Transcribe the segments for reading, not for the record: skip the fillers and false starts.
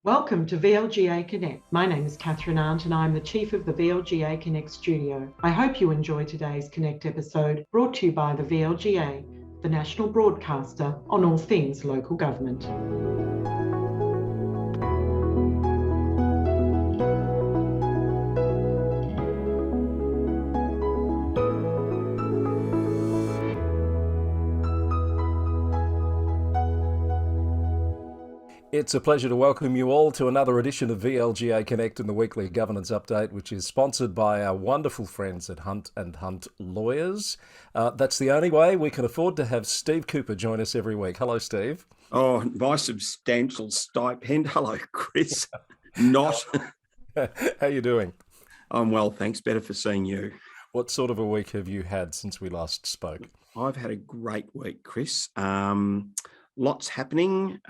Welcome to VLGA Connect. My name is Catherine Arndt and I'm the Chief of the VLGA Connect studio. I hope you enjoy today's Connect episode brought to you by the VLGA, the national broadcaster on all things local government. It's a pleasure to welcome you all to another edition of VLGA Connect and the weekly governance update, which is sponsored by our wonderful friends at Hunt and Hunt Lawyers. That's the only way we can afford to have Steve Cooper join us every week. Hello, Steve. Oh, my substantial stipend. Hello, Chris. Not. How you doing? I'm well, thanks. Better for seeing you. What sort of a week have you had since we last spoke? I've had a great week, Chris. Lots happening.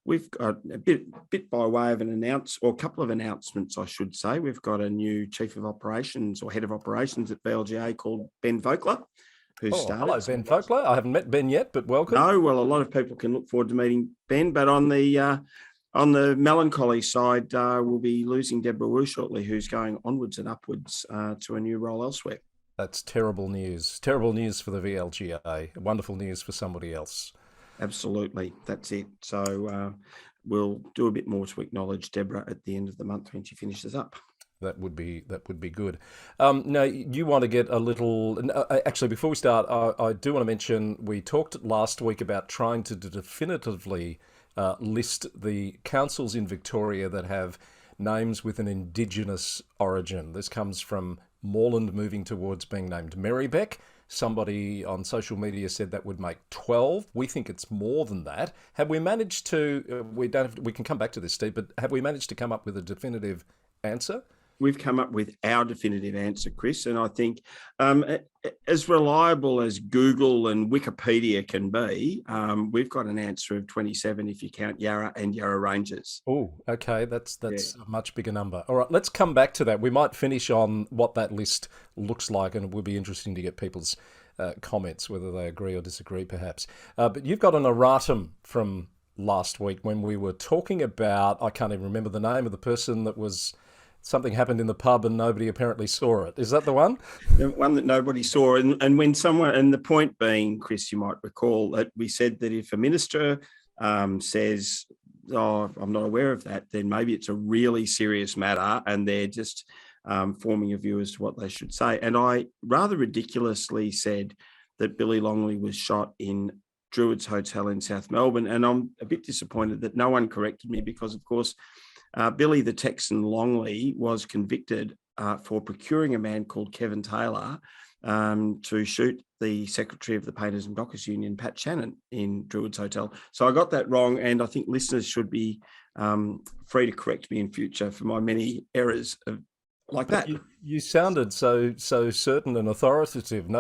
We've got a bit by way of a couple of announcements, I should say. We've got a new chief of operations or head of operations at VLGA called Ben Vogler, who's started. Hello, Ben Vogler. I haven't met Ben yet, but welcome. No, well, a lot of people can look forward to meeting Ben, but on the melancholy side, we'll be losing Deborah Wu shortly, who's going onwards and upwards to a new role elsewhere. That's terrible news. Terrible news for the VLGA. Wonderful news for somebody else. Absolutely, that's it. So we'll do a bit more to acknowledge Deborah at the end of the month when she finishes up. That would be good. Now, you want to get a little... Actually, before we start, I do want to mention we talked last week about trying to definitively list the councils in Victoria that have names with an Indigenous origin. This comes from Moreland moving towards being named Marybeck. Somebody on social media said that would make 12. We think it's more than that. Have we managed to, we can come back to this, Steve, but have we managed to come up with a definitive answer? We've come up with our definitive answer, Chris, and I think as reliable as Google and Wikipedia can be, we've got an answer of 27 if you count Yarra and Yarra Ranges. Oh, okay, that's a much bigger number. All right, let's come back to that. We might finish on what that list looks like, and it would be interesting to get people's comments, whether they agree or disagree, perhaps. But you've got an Eratum from last week when we were talking about, I can't even remember the name of the person that was... Something happened in the pub and nobody apparently saw it. Is that the one? The one that nobody saw. And when someone, and the point being, Chris, you might recall that we said that if a minister says, oh, I'm not aware of that, then maybe it's a really serious matter and they're just forming a view as to what they should say. And I rather ridiculously said that Billy Longley was shot in Druids Hotel in South Melbourne. And I'm a bit disappointed that no one corrected me because, of course, Billy the Texan Longley was convicted for procuring a man called Kevin Taylor to shoot the Secretary of the Painters and Dockers Union, Pat Shannon, in Druids Hotel. So I got that wrong, and I think listeners should be free to correct me in future for my many errors like that. You sounded so certain and authoritative.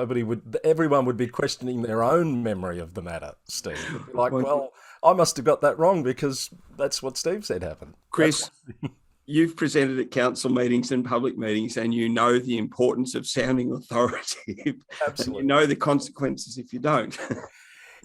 Everyone would be questioning their own memory of the matter, Steve. Like, well, I must have got that wrong because that's what Steve said happened. Chris, you've presented at council meetings and public meetings and you know the importance of sounding authoritative. Absolutely. And you know the consequences if you don't.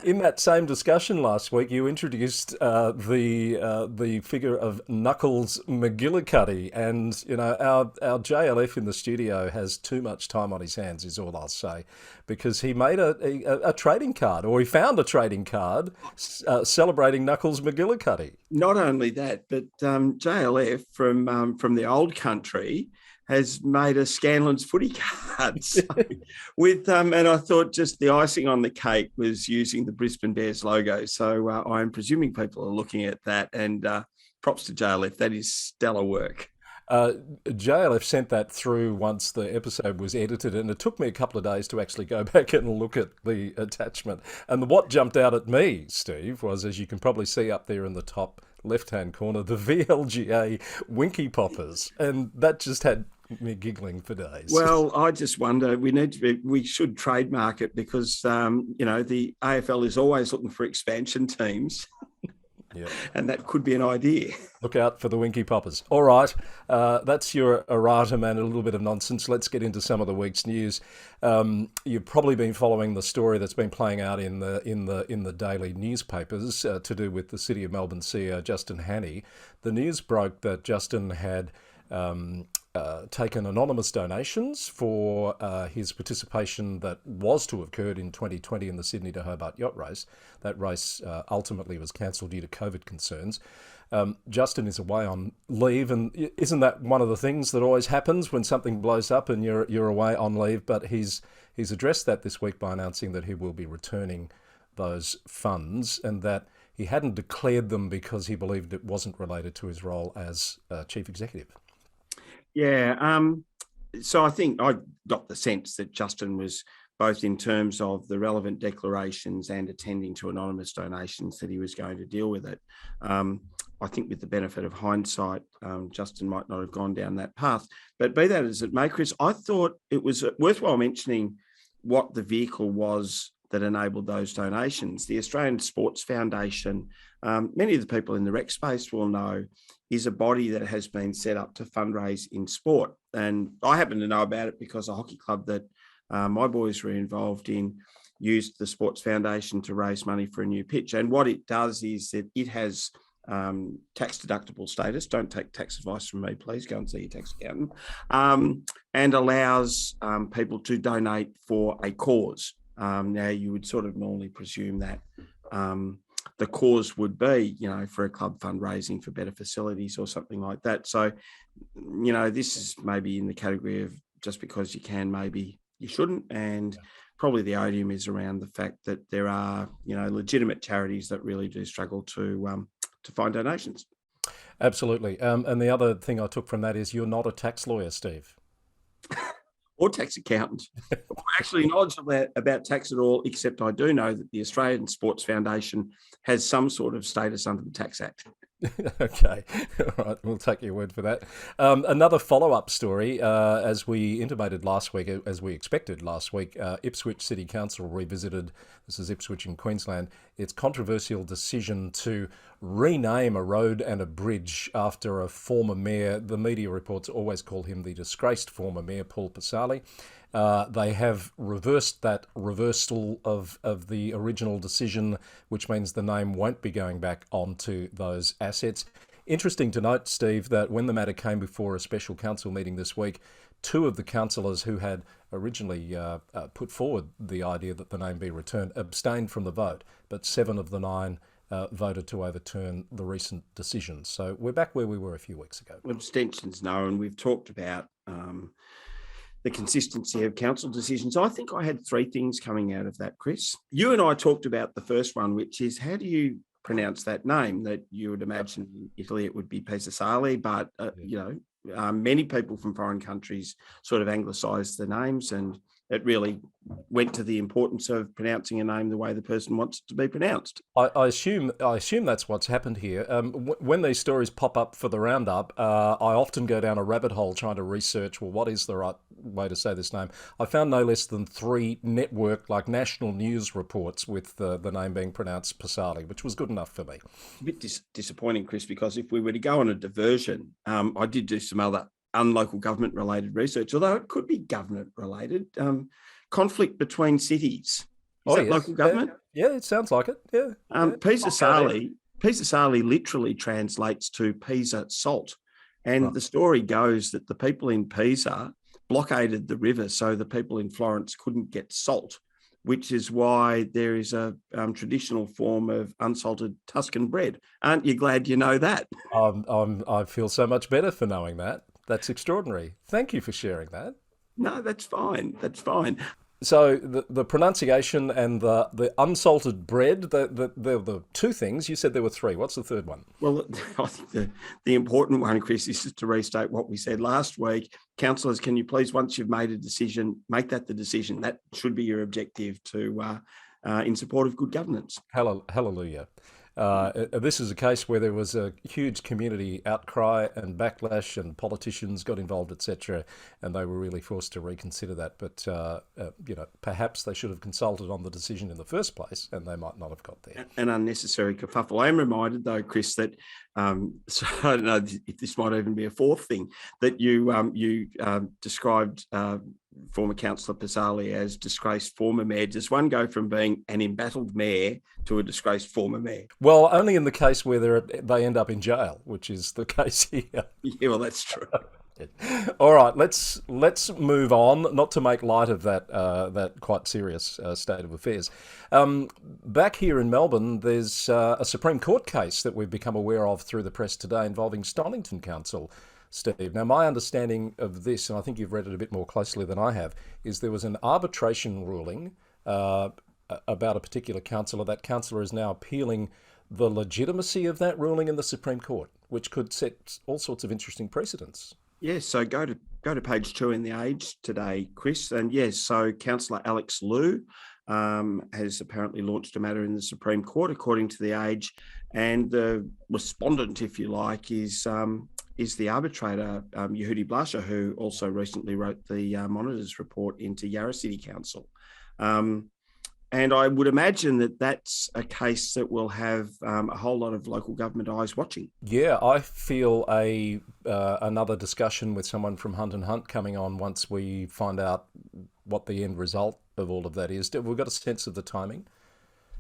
In that same discussion last week, you introduced the figure of Knuckles McGillicuddy, and you know our JLF in the studio has too much time on his hands, is all I'll say, because he made a trading card, or he found a trading card celebrating Knuckles McGillicuddy. Not only that, but JLF from the old country has made a Scanlon's footy card. So and I thought just the icing on the cake was using the Brisbane Bears logo. So I'm presuming people are looking at that, and props to JLF. That is stellar work. JLF sent that through once the episode was edited, and it took me a couple of days to actually go back and look at the attachment. And what jumped out at me, Steve, was, as you can probably see up there in the top left-hand corner, the VLGA Winky Poppers, and that just had me giggling for days. Well, I just wonder, we should trademark it because, the AFL is always looking for expansion teams. Yeah. And that could be an idea. Look out for the Winky Poppers. All right, that's your erratum and a little bit of nonsense. Let's get into some of the week's news. You've probably been following the story that's been playing out in the daily newspapers to do with the City of Melbourne CEO Justin Hannay. The news broke that Justin had taken anonymous donations for his participation that was to have occurred in 2020 in the Sydney to Hobart yacht race. That race ultimately was cancelled due to COVID concerns. Justin is away on leave, and isn't that one of the things that always happens when something blows up and you're away on leave? But he's addressed that this week by announcing that he will be returning those funds and that he hadn't declared them because he believed it wasn't related to his role as chief executive. Yeah. So I think I got the sense that Justin was, both in terms of the relevant declarations and attending to anonymous donations, that he was going to deal with it. I think with the benefit of hindsight, Justin might not have gone down that path. But be that as it may, Chris, I thought it was worthwhile mentioning what the vehicle was that enabled those donations. The Australian Sports Foundation, many of the people in the rec space will know, is a body that has been set up to fundraise in sport. And I happen to know about it because a hockey club that my boys were involved in used the Sports Foundation to raise money for a new pitch. And what it does is that it has tax deductible status. Don't take tax advice from me, please. Go and see your tax accountant. And allows people to donate for a cause. Now, you would sort of normally presume that the cause would be, for a club fundraising for better facilities or something like that. So, this is maybe in the category of just because you can, maybe you shouldn't. And probably the odium is around the fact that there are, legitimate charities that really do struggle to find donations. Absolutely. And the other thing I took from that is you're not a tax lawyer, Steve. Or tax accountant, or actually knowledgeable about tax at all, except I do know that the Australian Sports Foundation has some sort of status under the Tax Act. Okay, all right, we'll take your word for that. Another follow-up story, as we intimated last week, as we expected last week, Ipswich City Council revisited, this is Ipswich in Queensland, its controversial decision to rename a road and a bridge after a former mayor. The media reports always call him the disgraced former mayor, Paul Pasali. They have reversed that reversal of the original decision, which means the name won't be going back onto those assets. Interesting to note, Steve, that when the matter came before a special council meeting this week, two of the councillors who had originally put forward the idea that the name be returned abstained from the vote, but 7 of the 9 voted to overturn the recent decision. So we're back where we were a few weeks ago. Abstentions, no, and we've talked about the consistency of council decisions. I think I had 3 things coming out of that, Chris. You and I talked about the first one, which is, how do you pronounce that name? That you would imagine in Italy it would be Pesasali, but many people from foreign countries sort of anglicised the names, and it really went to the importance of pronouncing a name the way the person wants it to be pronounced. I assume that's what's happened here. When these stories pop up for the roundup, I often go down a rabbit hole trying to research, well, what is the right way to say this name? I found no less than 3 network, like national news reports with the name being pronounced Pasali, which was good enough for me. A bit disappointing, Chris, because if we were to go on a diversion, I did do some other unlocal government related research, although it could be government related. Conflict between cities. Is that yes. Local government? Yeah, it sounds like it. Yeah. Pesasali literally translates to Pisa salt. And the story goes that the people in Pisa blockaded the river so the people in Florence couldn't get salt, which is why there is a traditional form of unsalted Tuscan bread. Aren't you glad you know that? I feel so much better for knowing that. That's extraordinary. Thank you for sharing that. No, that's fine. That's fine. So the pronunciation and the unsalted bread, the 2 things. You said there were 3. What's the third one? Well, I think the important one, Chris, is just to restate what we said last week. Councillors, can you please, once you've made a decision, make that the decision. That should be your objective to in support of good governance. Hallelujah. This is a case where there was a huge community outcry and backlash, and politicians got involved, etc., and they were really forced to reconsider that. But perhaps they should have consulted on the decision in the first place, and they might not have got there. An unnecessary kerfuffle. I am reminded, though, Chris, that so I don't know if this might even be a fourth thing, that you described former Councillor Pasali as disgraced former mayor. Does one go from being an embattled mayor to a disgraced former mayor? Well, only in the case where they end up in jail, which is the case here. Yeah, well, that's true. All right, let's move on. Not to make light of that quite serious state of affairs. Back here in Melbourne, there's a Supreme Court case that we've become aware of through the press today involving Stonnington Council. Steve, now my understanding of this, and I think you've read it a bit more closely than I have, is there was an arbitration ruling about a particular councillor. That councillor is now appealing the legitimacy of that ruling in the Supreme Court, which could set all sorts of interesting precedents. Yes, so go to page 2 in the Age today, Chris. And yes, so Councillor Alex Liu has apparently launched a matter in the Supreme Court, according to the Age. And the respondent, if you like, is the arbitrator, Yehudi Blasher, who also recently wrote the Monitor's report into Yarra City Council. And I would imagine that that's a case that will have a whole lot of local government eyes watching. Yeah, I feel another discussion with someone from Hunt and Hunt coming on once we find out what the end result of all of that is. We've got a sense of the timing?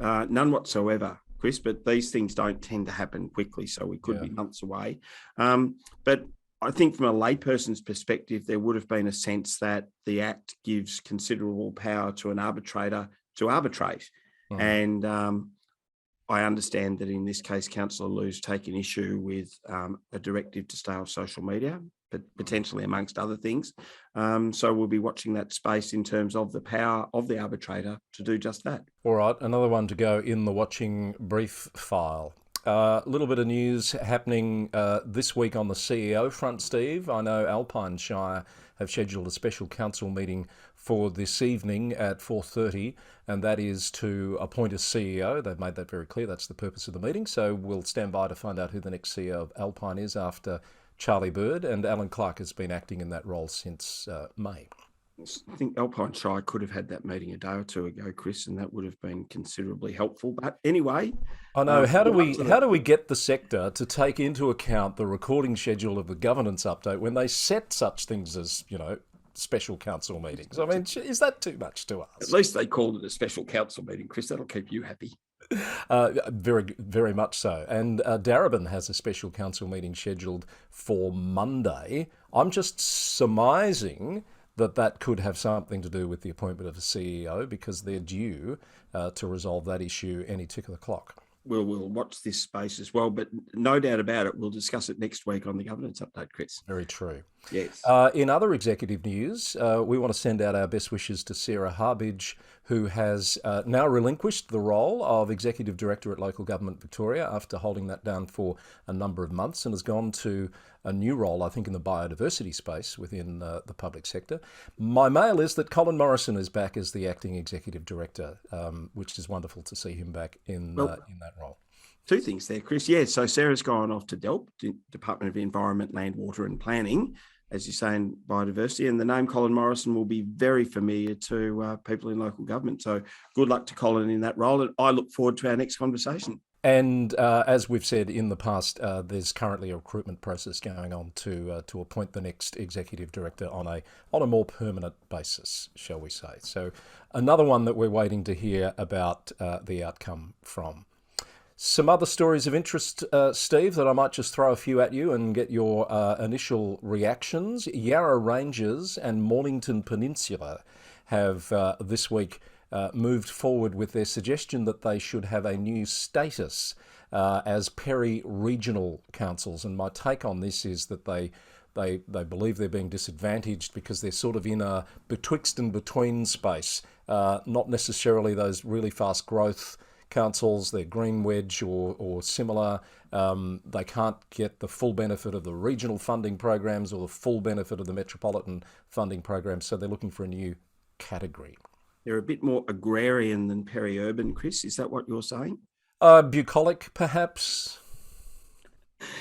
None whatsoever, Chris, but these things don't tend to happen quickly, so we could be months away. But I think from a layperson's perspective, there would have been a sense that the Act gives considerable power to an arbitrator to arbitrate. And I understand that in this case, Councillor Liu's taken issue with a directive to stay off social media, but potentially amongst other things. So we'll be watching that space in terms of the power of the arbitrator to do just that. All right, another one to go in the watching brief file. A little bit of news happening this week on the CEO front, Steve. I know Alpine Shire have scheduled a special council meeting for this evening at 4:30, and that is to appoint a CEO. They've made that very clear. That's the purpose of the meeting. So we'll stand by to find out who the next CEO of Alpine is after Charlie Bird, and Alan Clark has been acting in that role since May. I think Alpine Shire could have had that meeting a day or two ago, Chris, and that would have been considerably helpful. But anyway, I know. How do we get the sector to take into account the recording schedule of the governance update when they set such things as, special council meetings? I mean, is that too much to ask? At least they called it a special council meeting, Chris. That'll keep you happy. Very, very much so. And Darebin has a special council meeting scheduled for Monday. I'm just surmising that could have something to do with the appointment of a CEO, because they're due to resolve that issue any tick of the clock. We'll watch this space as well, but no doubt about it, we'll discuss it next week on the governance update, Chris. Very true. Yes. In other executive news, we want to send out our best wishes to Sarah Harbidge, who has now relinquished the role of Executive Director at Local Government Victoria after holding that down for a number of months, and has gone to a new role, I think, in the biodiversity space within the public sector. My mail is that Colin Morrison is back as the Acting Executive Director, which is wonderful to see him back in that role. Two things there, Chris. Yeah, so Sarah's gone off to DELP, Department of Environment, Land, Water and Planning, as you say, in biodiversity. And the name Colin Morrison will be very familiar to people in local government. So good luck to Colin in that role. And I look forward to our next conversation. And as we've said in the past, there's currently a recruitment process going on to appoint the next executive director on a more permanent basis, shall we say. So another one that we're waiting to hear about the outcome from. Some other stories of interest, Steve, that I might just throw a few at you and get your initial reactions. Yarra Ranges and Mornington Peninsula have this week moved forward with their suggestion that they should have a new status as peri-regional councils. And my take on this is that they believe they're being disadvantaged because they're sort of in a betwixt and between space, not necessarily those really fast growth councils. They're green wedge or similar. They can't get the full benefit of the regional funding programs or the full benefit of the metropolitan funding programs, so they're looking for a new category. They're a bit more agrarian than peri-urban, Chris. Is that what you're saying? Bucolic, perhaps,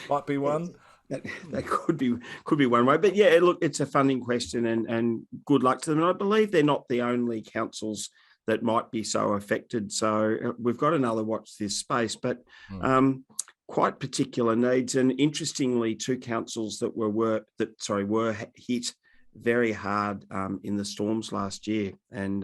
might be one. That could be one way. But yeah, look, it's a funding question, and good luck to them. And I believe they're not the only councils that might be so affected. So we've got another watch this space, but quite particular needs. And interestingly, two councils that were hit very hard in the storms last year, and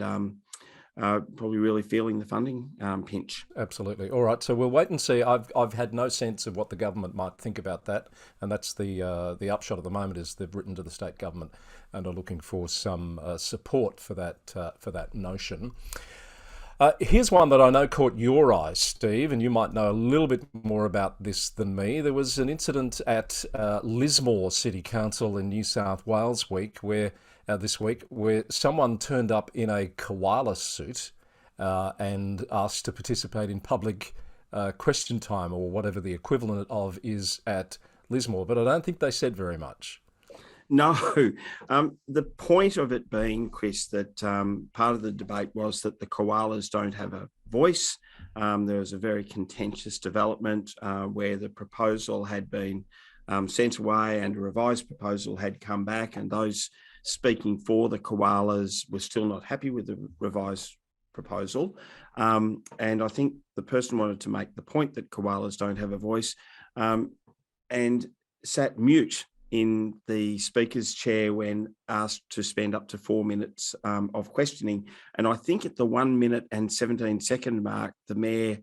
probably really feeling the funding pinch. Absolutely. All right. So we'll wait and see. I've had no sense of what the government might think about that, and that's the upshot at the moment is they've written to the state government and are looking for some support for that notion. Here's one that I know caught your eye, Steve, and you might know a little bit more about this than me. There was an incident at Lismore City Council in New South Wales this week where someone turned up in a koala suit and asked to participate in public question time, or whatever the equivalent of is at Lismore. But I don't think they said very much. No, the point of it being, Chris, that part of the debate was that the koalas don't have a voice. There was a very contentious development where the proposal had been sent away and a revised proposal had come back, and those speaking for the koalas were still not happy with the revised proposal. And I think the person wanted to make the point that koalas don't have a voice and sat mute in the speaker's chair when asked to spend up to 4 minutes of questioning. And I think at the 1 minute and 17-second mark, the mayor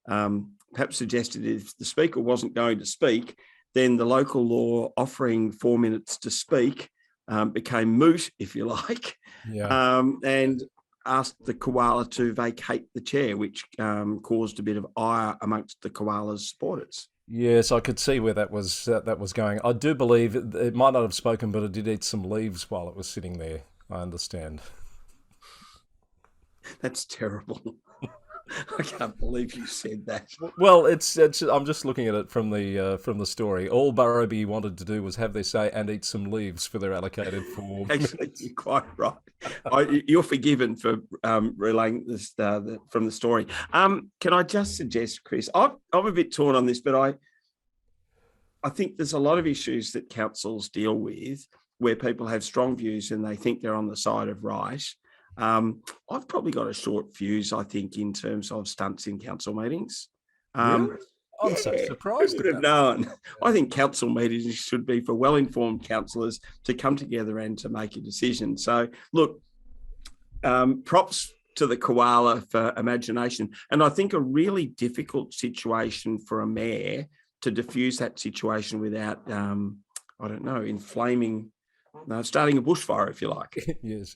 perhaps suggested if the speaker wasn't going to speak, then the local law offering 4 minutes to speak became moot, if you like, and asked the koala to vacate the chair, which caused a bit of ire amongst the koala's supporters. Yes, I could see where that was going. I do believe it might not have spoken, but it did eat some leaves while it was sitting there. I understand. That's terrible. I can't believe you said that. Well, it's. I'm just looking at it from the story. All Burraby wanted to do was have their say and eat some leaves for their allocated form. Actually, you're quite right. You're forgiven for relaying this from the story. Can I just suggest, Chris? I'm a bit torn on this, but I think there's a lot of issues that councils deal with where people have strong views and they think they're on the side of right. I've probably got a short fuse, I think, in terms of stunts in council meetings. Really? I'm so surprised. Who would have known? I think council meetings should be for well-informed councillors to come together and to make a decision. So, look, props to the koala for imagination. And I think a really difficult situation for a mayor to diffuse that situation without, starting a bushfire, if you like. Yes.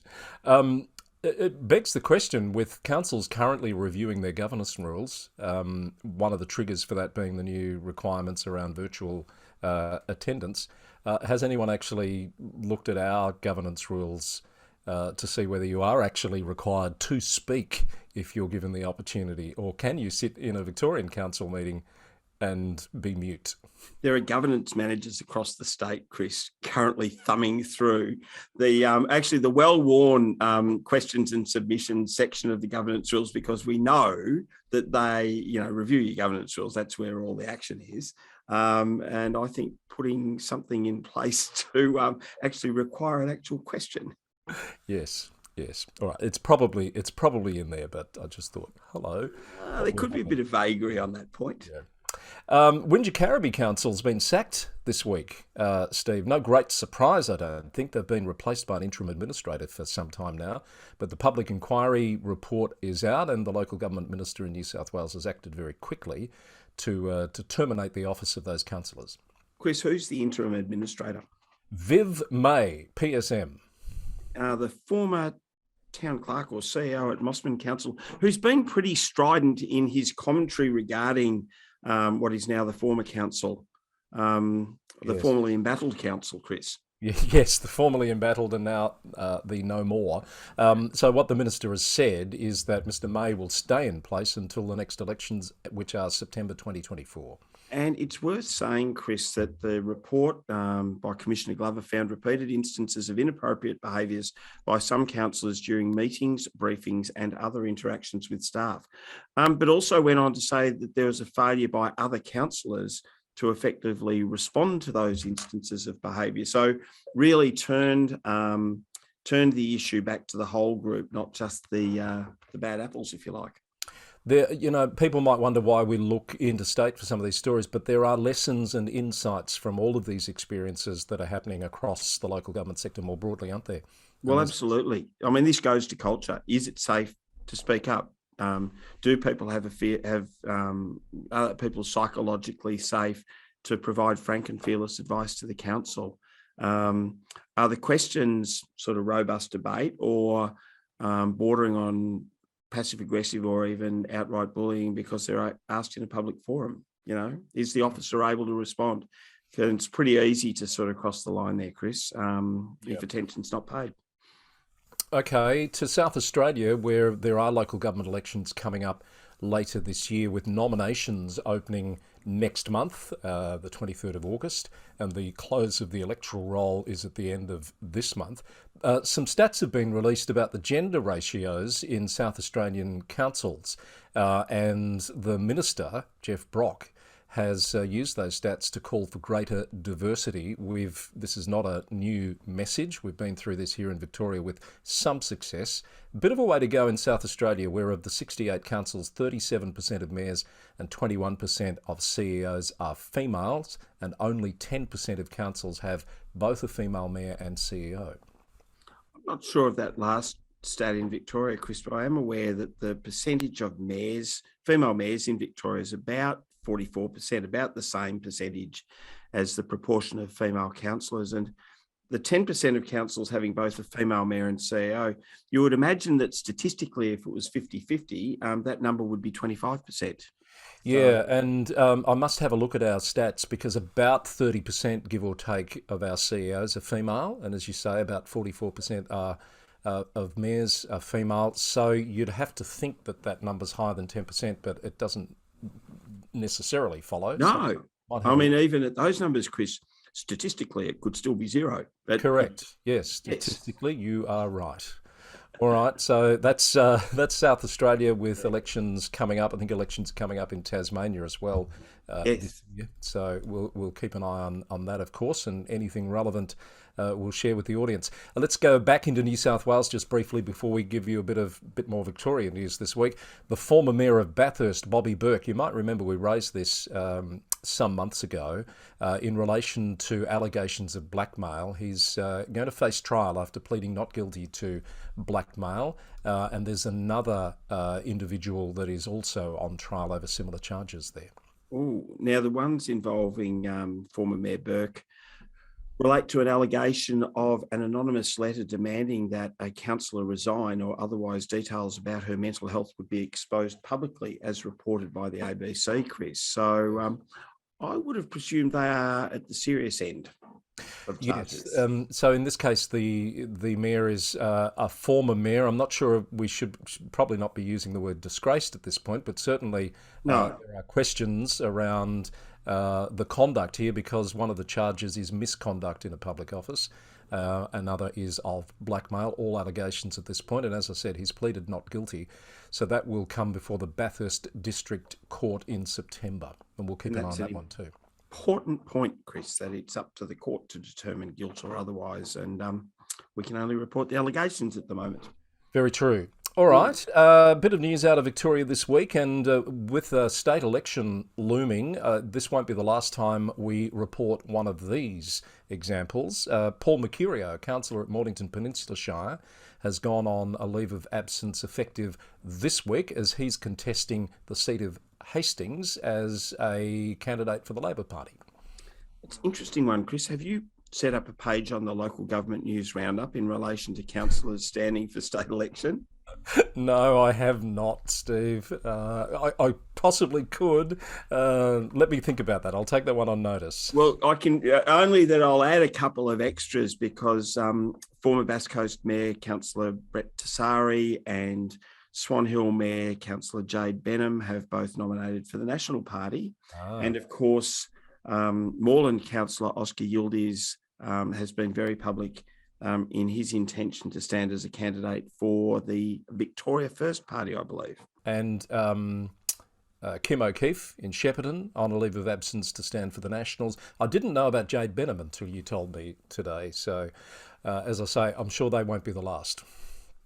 It begs the question, with councils currently reviewing their governance rules, one of the triggers for that being the new requirements around virtual attendance, has anyone actually looked at our governance rules to see whether you are actually required to speak if you're given the opportunity, or can you sit in a Victorian council meeting and be mute? There are governance managers across the state, Chris, currently thumbing through the well-worn questions and submissions section of the governance rules, because we know that they, review your governance rules. That's where all the action is. And I think putting something in place to actually require an actual question. Yes. All right. It's probably in there, but I just thought, hello. There could be a bit of vagary on that point. Yeah. Wingecarribee Council's been sacked this week, Steve. No great surprise, I don't think. They've been replaced by an interim administrator for some time now. But the public inquiry report is out, and the local government minister in New South Wales has acted very quickly to terminate the office of those councillors. Chris, who's the interim administrator? Viv May, PSM. The former town clerk or CEO at Mossman Council, who's been pretty strident in his commentary regarding what is now the former council, the formerly embattled council, Chris. Yes, the formerly embattled and now the no more. So what the minister has said is that Mr May will stay in place until the next elections, which are September 2024. And it's worth saying, Chris, that the report by Commissioner Glover found repeated instances of inappropriate behaviours by some councillors during meetings, briefings and other interactions with staff, but also went on to say that there was a failure by other councillors to effectively respond to those instances of behaviour. So really turned the issue back to the whole group, not just the bad apples, if you like. There, people might wonder why we look interstate for some of these stories, but there are lessons and insights from all of these experiences that are happening across the local government sector more broadly, aren't there? Well, absolutely. I mean, this goes to culture. Is it safe to speak up? Do people have a fear? Are people psychologically safe to provide frank and fearless advice to the council? Are the questions sort of robust debate or bordering on passive aggressive or even outright bullying because they're asked in a public forum? Is the officer able to respond? Because it's pretty easy to sort of cross the line there, Chris, if attention's not paid. Okay, to South Australia, where there are local government elections coming up later this year, with nominations opening next month, the 23rd of August, and the close of the electoral roll is at the end of this month. Some stats have been released about the gender ratios in South Australian councils, and the Minister, Jeff Brock, has used those stats to call for greater diversity. This is not a new message. We've been through this here in Victoria with some success. A bit of a way to go in South Australia, where of the 68 councils, 37% of mayors and 21% of CEOs are females, and only 10% of councils have both a female mayor and CEO. I'm not sure of that last stat in Victoria, Chris, but I am aware that the percentage of female mayors in Victoria is about 44%, about the same percentage as the proportion of female councillors. And the 10% of councils having both a female mayor and CEO, you would imagine that statistically, if it was 50-50, that number would be 25%. Yeah, and I must have a look at our stats, because about 30%, give or take, of our CEOs are female. And as you say, about 44% of mayors are female. So you'd have to think that number's higher than 10%, but it doesn't necessarily follow. No, I mean, even at those numbers, Chris, statistically, it could still be zero. But correct. Yes, statistically, you are right. All right, so that's South Australia with elections coming up. I think elections coming up in Tasmania as well. This year. So we'll keep an eye on that, of course, and anything relevant we'll share with the audience. Let's go back into New South Wales just briefly before we give you a bit more Victorian news this week. The former Mayor of Bathurst, Bobby Burke, you might remember we raised this some months ago in relation to allegations of blackmail. He's going to face trial after pleading not guilty to blackmail, and there's another individual that is also on trial over similar charges there. Oh, now the ones involving former Mayor Burke relate to an allegation of an anonymous letter demanding that a councillor resign, or otherwise details about her mental health would be exposed publicly, as reported by the ABC, Chris. So I would have presumed they are at the serious end of charges. Yes. So in this case, the mayor is a former mayor. I'm not sure we should probably not be using the word disgraced at this point, but certainly there are questions around the conduct here, because one of the charges is misconduct in a public office. Another is of blackmail, all allegations at this point. And as I said, he's pleaded not guilty. So that will come before the Bathurst District Court in September. And we'll keep an eye on that one too. Important point, Chris, that it's up to the court to determine guilt or otherwise. And we can only report the allegations at the moment. Very true. All right, a bit of news out of Victoria this week, and with the state election looming, this won't be the last time we report one of these examples. Paul Mercurio, councillor at Mornington Peninsula Shire, has gone on a leave of absence effective this week as he's contesting the seat of Hastings as a candidate for the Labor Party. It's an interesting one, Chris. Have you set up a page on the local government news roundup in relation to councillors standing for state election? No, I have not, Steve. I possibly could. Let me think about that. I'll take that one on notice. Well, I can only that I'll add a couple of extras, because former Bass Coast Mayor Councillor Brett Tessari and Swan Hill Mayor Councillor Jade Benham have both nominated for the National Party. And of course, Moreland Councillor Oscar Yildiz has been very public in his intention to stand as a candidate for the Victoria First Party, I believe. And Kim O'Keefe in Shepparton on a leave of absence to stand for the Nationals. I didn't know about Jade Benham until you told me today. So, as I say, I'm sure they won't be the last.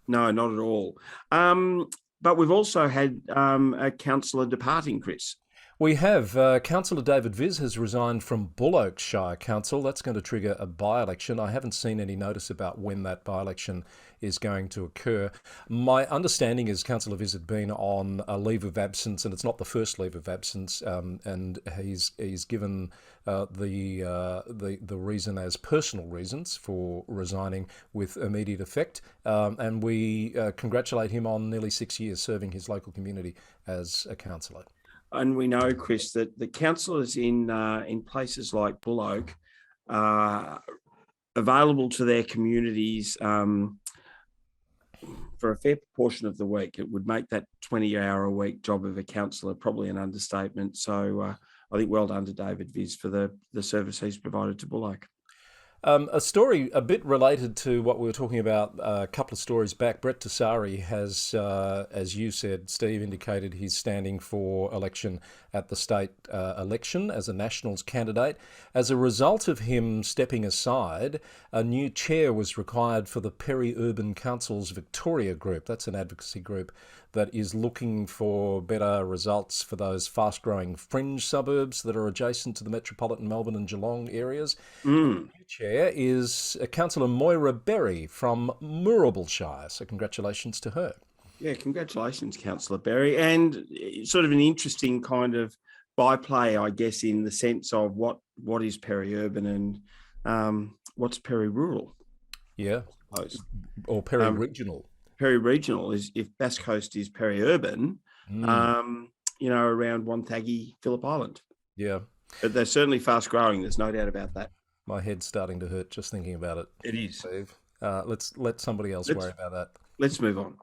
No, not at all. But we've also had a councillor departing, Chris. We have. Councillor David Viz has resigned from Bullocks Shire Council. That's going to trigger a by-election. I haven't seen any notice about when that by-election is going to occur. My understanding is Councillor Viz had been on a leave of absence, and it's not the first leave of absence, and he's given the reason as personal reasons for resigning with immediate effect. And we congratulate him on nearly 6 years serving his local community as a councillor. And we know, Chris, that the councillors in places like Bullock are available to their communities for a fair proportion of the week. It would make that 20-hour-a-week job of a councillor probably an understatement. So I think well done to David Viz for the service he's provided to Bullock. A story a bit related to what we were talking about a couple of stories back. Brett Tessari has, as you said, Steve, indicated he's standing for election at the state election as a Nationals candidate. As a result of him stepping aside, a new chair was required for the Peri-Urban Council's Victoria group. That's an advocacy group that is looking for better results for those fast-growing fringe suburbs that are adjacent to the metropolitan Melbourne and Geelong areas. The new chair is Councillor Moira Berry from Moorabool Shire, so congratulations to her. Yeah, congratulations, Councillor Berry. And sort of an interesting kind of byplay, I guess, in the sense of what is peri-urban and what's peri-rural. Yeah, or peri-regional. Peri-regional is if Bass Coast is peri-urban, around Wonthaggi, Phillip Island. Yeah. But they're certainly fast growing. There's no doubt about that. My head's starting to hurt just thinking about it. It is. Steve. Let's let somebody else worry about that. Let's move on.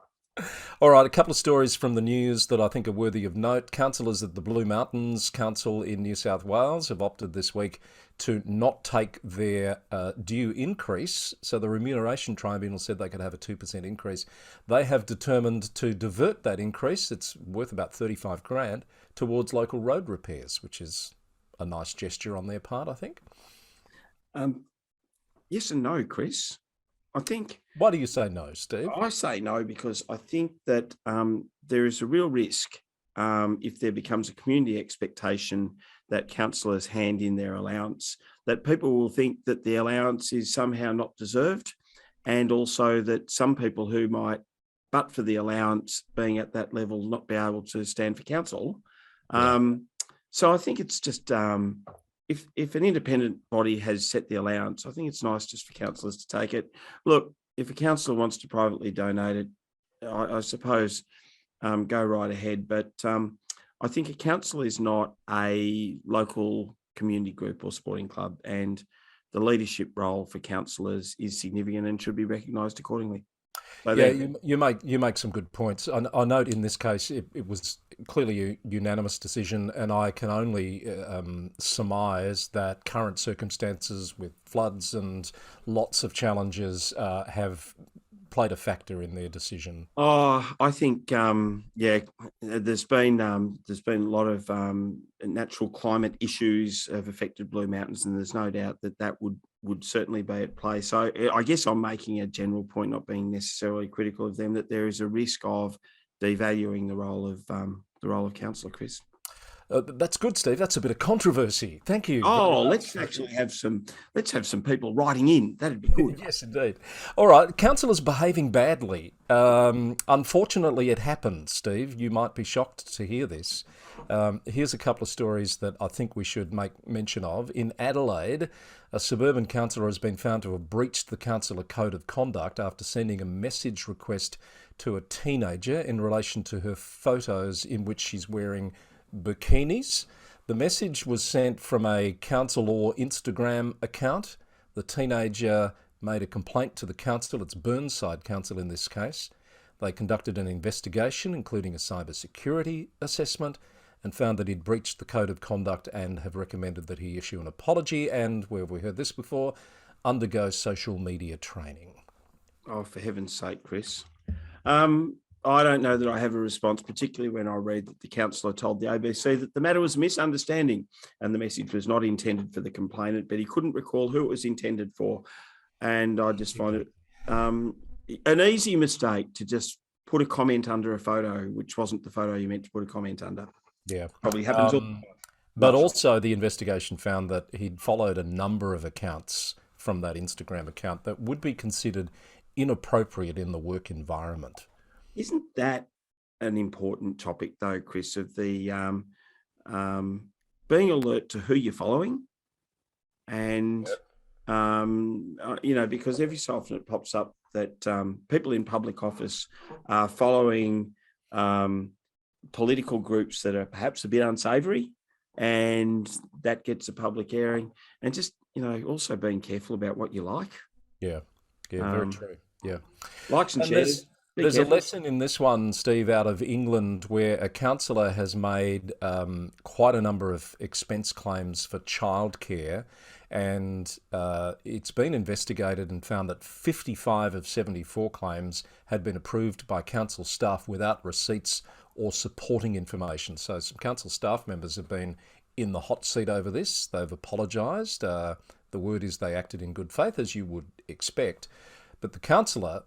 All right, a couple of stories from the news that I think are worthy of note. Councillors at the Blue Mountains Council in New South Wales have opted this week to not take their due increase. So the Remuneration Tribunal said they could have a 2% increase. They have determined to divert that increase, it's worth about 35 grand, towards local road repairs, which is a nice gesture on their part, I think. Yes and no, Chris. I think... Why do you say no, Steve? I say no because I think that there is a real risk if there becomes a community expectation that councillors hand in their allowance, that people will think that the allowance is somehow not deserved, and also that some people who might, but for the allowance being at that level, not be able to stand for council. Yeah. So I think it's just... If an independent body has set the allowance, I think it's nice just for councillors to take it. Look, if a councillor wants to privately donate it, I suppose go right ahead. But I think a council is not a local community group or sporting club, and the leadership role for councillors is significant and should be recognised accordingly. So yeah, you make some good points. I note in this case it was clearly a unanimous decision, and I can only surmise that current circumstances with floods and lots of challenges have played a factor in their decision. Oh, I think there's been a lot of natural climate issues have affected Blue Mountains, and there's no doubt that would certainly be at play. So I guess I'm making a general point, not being necessarily critical of them, that there is a risk of devaluing the role of councillor, Chris. That's good, Steve. That's a bit of controversy. Thank you. Oh, let's have some people writing in. That'd be good. Yes, indeed. All right, councillors behaving badly. Unfortunately, it happened, Steve. You might be shocked to hear this. Here's a couple of stories that I think we should make mention of. In Adelaide, a suburban councillor has been found to have breached the councillor code of conduct after sending a message request to a teenager in relation to her photos in which she's wearing bikinis. The message was sent from a councillor Instagram account. The teenager made a complaint to the council. It's Burnside Council in this case. They conducted an investigation, including a cybersecurity assessment, and found that he'd breached the code of conduct and have recommended that he issue an apology and, where have we heard this before, undergo social media training. Oh, for heaven's sake, Chris. I don't know that I have a response, particularly when I read that the councillor told the ABC that the matter was a misunderstanding and the message was not intended for the complainant, but he couldn't recall who it was intended for. And I just find it an easy mistake to just put a comment under a photo, which wasn't the photo you meant to put a comment under. Yeah. Probably happens all the time. But also the investigation found that he'd followed a number of accounts from that Instagram account that would be considered inappropriate in the work environment. Isn't that an important topic, though, Chris, of the being alert to who you're following? And, because every so often it pops up that people in public office are following political groups that are perhaps a bit unsavoury, and that gets a public airing. And just, also being careful about what you like. Yeah, very true. Yeah. Likes and shares. There's a lesson in this one, Steve, out of England, where a councillor has made quite a number of expense claims for childcare, and it's been investigated and found that 55 of 74 claims had been approved by council staff without receipts or supporting information. So some council staff members have been in the hot seat over this. They've apologised. The word is they acted in good faith, as you would expect. But the councillor,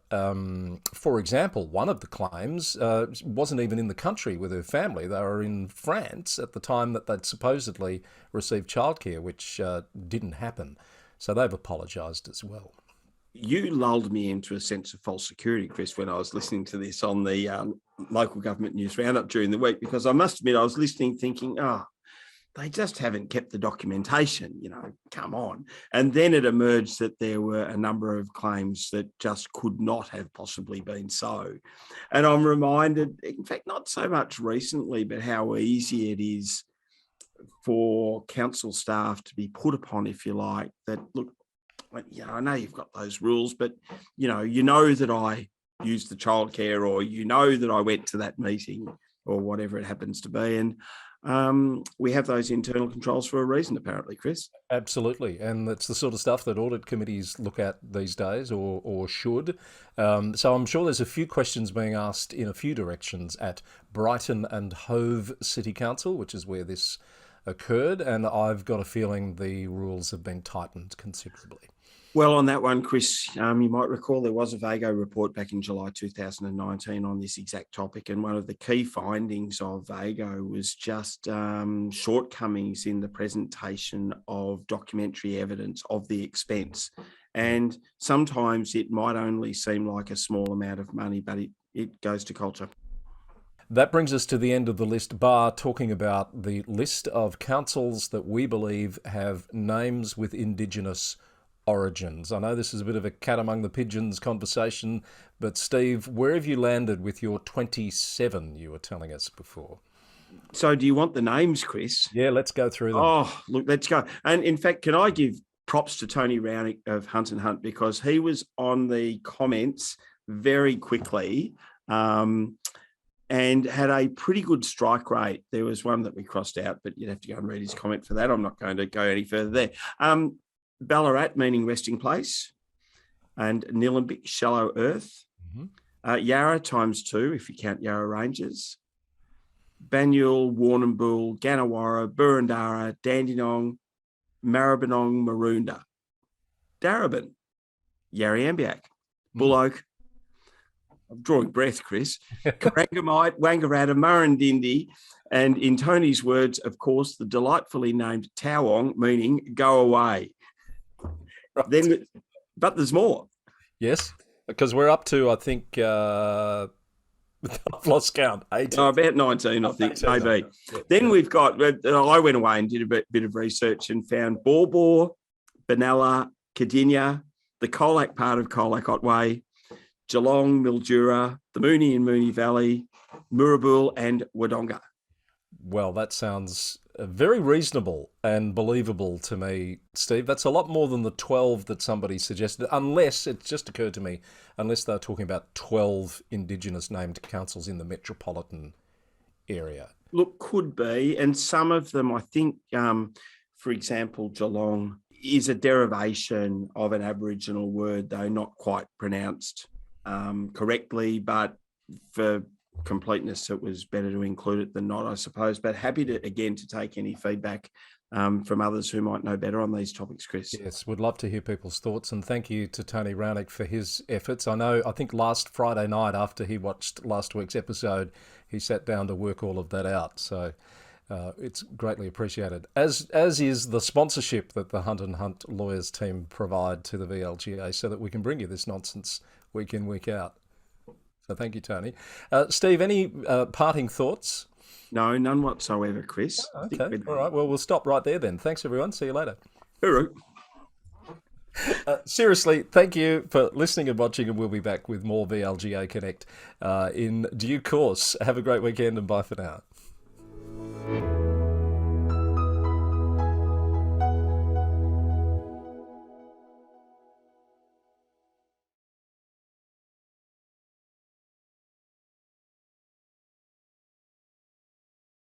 for example, one of the claims wasn't even in the country with her family. They were in France at the time that they'd supposedly received childcare, which didn't happen. So they've apologised as well. You lulled me into a sense of false security, Chris, when I was listening to this on the local government news roundup during the week, because I must admit I was listening thinking, they just haven't kept the documentation, come on. And then it emerged that there were a number of claims that just could not have possibly been so. And I'm reminded, in fact, not so much recently, but how easy it is for council staff to be put upon, if you like, that, look, I know you've got those rules, but, you know that I used the childcare, or that I went to that meeting, or whatever it happens to be. And we have those internal controls for a reason, apparently, Chris. Absolutely. And that's the sort of stuff that audit committees look at these days, or should. So I'm sure there's a few questions being asked in a few directions at Brighton and Hove City Council, which is where this occurred. And I've got a feeling the rules have been tightened considerably. Well, on that one, Chris, you might recall there was a VAGO report back in July 2019 on this exact topic, and one of the key findings of VAGO was just shortcomings in the presentation of documentary evidence of the expense. And sometimes it might only seem like a small amount of money, but it goes to culture. That brings us to the end of the list bar, talking about the list of councils that we believe have names with Indigenous origins. I know this is a bit of a cat among the pigeons conversation, but Steve, where have you landed with your 27 you were telling us before? So do you want the names, Chris? Yeah, let's go through them. Oh, look, let's go. And in fact, can I give props to Tony Rownick of Hunt and Hunt, because he was on the comments very quickly and had a pretty good strike rate. There was one that we crossed out, but you'd have to go and read his comment for that. I'm not going to go any further there. Ballarat, meaning resting place, and Nillumbik, shallow earth. Yarra ×2, if you count Yarra Ranges. Banyul, Warrnambool, Gannawarra, Burundara, Dandenong, Maribyrnong, Maroondah. Darebin, Yarriambiack, Bull Oak. I'm drawing breath, Chris. Karangamite, Wangaratta, Murrindindi, and in Tony's words, of course, the delightfully named Tawong, meaning go away. Right. Then, but there's more. Yes, because we're up to, I think, I've lost count. 18. Oh, about 19, I think, maybe. Yeah. Then we've got, I went away and did a bit of research and found Borbor, Benalla, Cadinia, the Colac part of Colac Otway, Geelong, Mildura, the Moonee and Moonee Valley, Moorabool and Wodonga. Well, that sounds very reasonable and believable to me, Steve. That's a lot more than the 12 that somebody suggested, unless, it just occurred to me, unless they're talking about 12 Indigenous named councils in the metropolitan area. Look, could be. And some of them, I think, for example, Geelong is a derivation of an Aboriginal word, though not quite pronounced correctly, but for completeness, it was better to include it than not, I suppose. But happy to take any feedback from others who might know better on these topics, Chris. Yes, would love to hear people's thoughts, and thank you to Tony Rounick for his efforts. I think last Friday night, after he watched last week's episode, he sat down to work all of that out. So it's greatly appreciated, as is the sponsorship that the Hunt and Hunt Lawyers team provide to the VLGA, so that we can bring you this nonsense week in, week out. So thank you, Tony. Steve, any parting thoughts? No, none whatsoever, Chris. Okay, all right. Well, we'll stop right there then. Thanks, everyone. See you later. Hooroo. Seriously, thank you for listening and watching, and we'll be back with more VLGA Connect in due course. Have a great weekend, and bye for now.